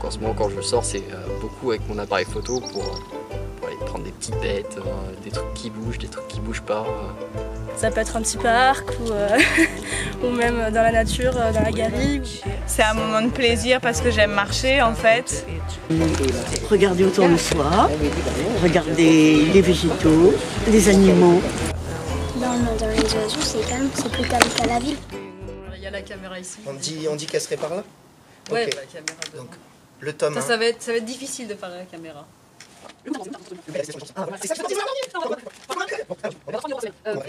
En ce moment, quand je sors, c'est beaucoup avec mon appareil photo pour aller prendre des petites bêtes, des trucs qui bougent, des trucs qui bougent pas. Ça peut être un petit parc ou même dans la nature, dans la garrigue. C'est un moment de plaisir parce que j'aime marcher en fait. Regarder autour de soi, regarder les végétaux, les animaux. Dans les oiseaux, c'est plus calme qu'à la ville. Il y a la caméra ici. On dit qu'elle serait par là? Ouais, okay. La caméra devant. Donc, le tome 1. Ça va être difficile de parler à la caméra.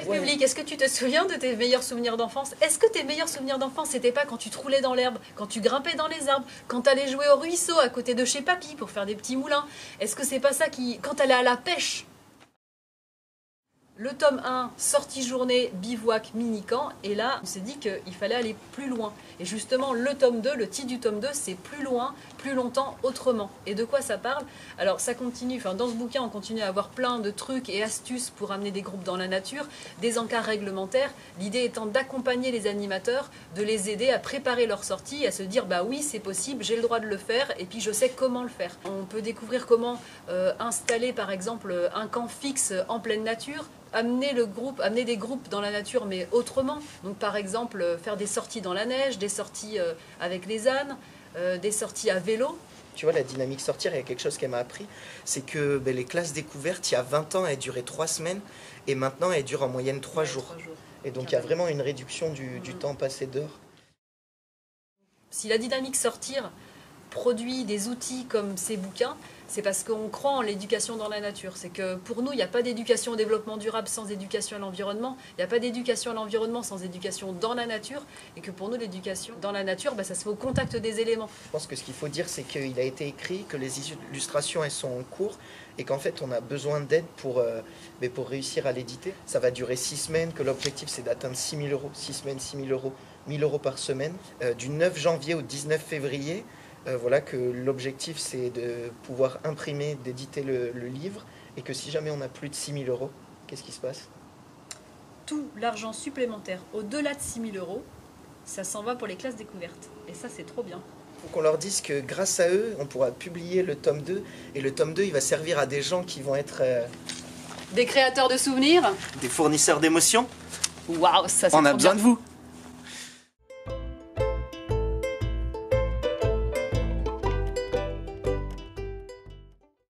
Public, est-ce que tu te souviens de tes meilleurs souvenirs d'enfance? Est-ce que tes meilleurs souvenirs d'enfance, c'était pas quand tu te roulais dans l'herbe, quand tu grimpais dans les arbres, quand t'allais jouer au ruisseau à côté de chez papy pour faire des petits moulins? Est-ce que c'est pas ça quand t'allais à la pêche? Le tome 1, sortie journée, bivouac, mini-camp, et là, on s'est dit qu'il fallait aller plus loin. Et justement, le tome 2, le titre du tome 2, c'est plus loin, plus longtemps, autrement. Et de quoi ça parle? Alors, ça continue, enfin, dans ce bouquin, on continue à avoir plein de trucs et astuces pour amener des groupes dans la nature, des encarts réglementaires, l'idée étant d'accompagner les animateurs, de les aider à préparer leur sortie, à se dire, bah oui, c'est possible, j'ai le droit de le faire, et puis je sais comment le faire. On peut découvrir comment installer, par exemple, un camp fixe en pleine nature, amener des groupes dans la nature, mais autrement. Donc par exemple, faire des sorties dans la neige, des sorties avec les ânes, des sorties à vélo. Tu vois, la dynamique sortir, il y a quelque chose qu'elle m'a appris, c'est que les classes découvertes, il y a 20 ans, elles duraient 3 semaines, et maintenant, elles durent en moyenne 3 jours. Et donc, il y a vraiment une réduction du temps passé dehors. Si la dynamique sortir produit des outils comme ces bouquins, c'est parce qu'on croit en l'éducation dans la nature. C'est que pour nous, il n'y a pas d'éducation au développement durable sans éducation à l'environnement. Il n'y a pas d'éducation à l'environnement sans éducation dans la nature. Et que pour nous, l'éducation dans la nature, ça se fait au contact des éléments. Je pense que ce qu'il faut dire, c'est qu'il a été écrit, que les illustrations, elles sont en cours, et qu'en fait, on a besoin d'aide pour réussir à l'éditer. Ça va durer 6 semaines, que l'objectif, c'est d'atteindre 6 000 euros. 6 semaines, 6 000 euros, 1 000 euros par semaine. Du 9 janvier au 19 février, voilà que l'objectif c'est de pouvoir imprimer, d'éditer le livre, et que si jamais on a plus de 6 000 euros, qu'est-ce qui se passe? Tout l'argent supplémentaire au-delà de 6 000 euros, ça s'en va pour les classes découvertes. Et ça, c'est trop bien. Il faut qu'on leur dise que grâce à eux, on pourra publier le tome 2, et le tome 2, il va servir à des gens qui vont être... Des créateurs de souvenirs, des fournisseurs d'émotions. Waouh, ça c'est On a trop besoin bien. de vous.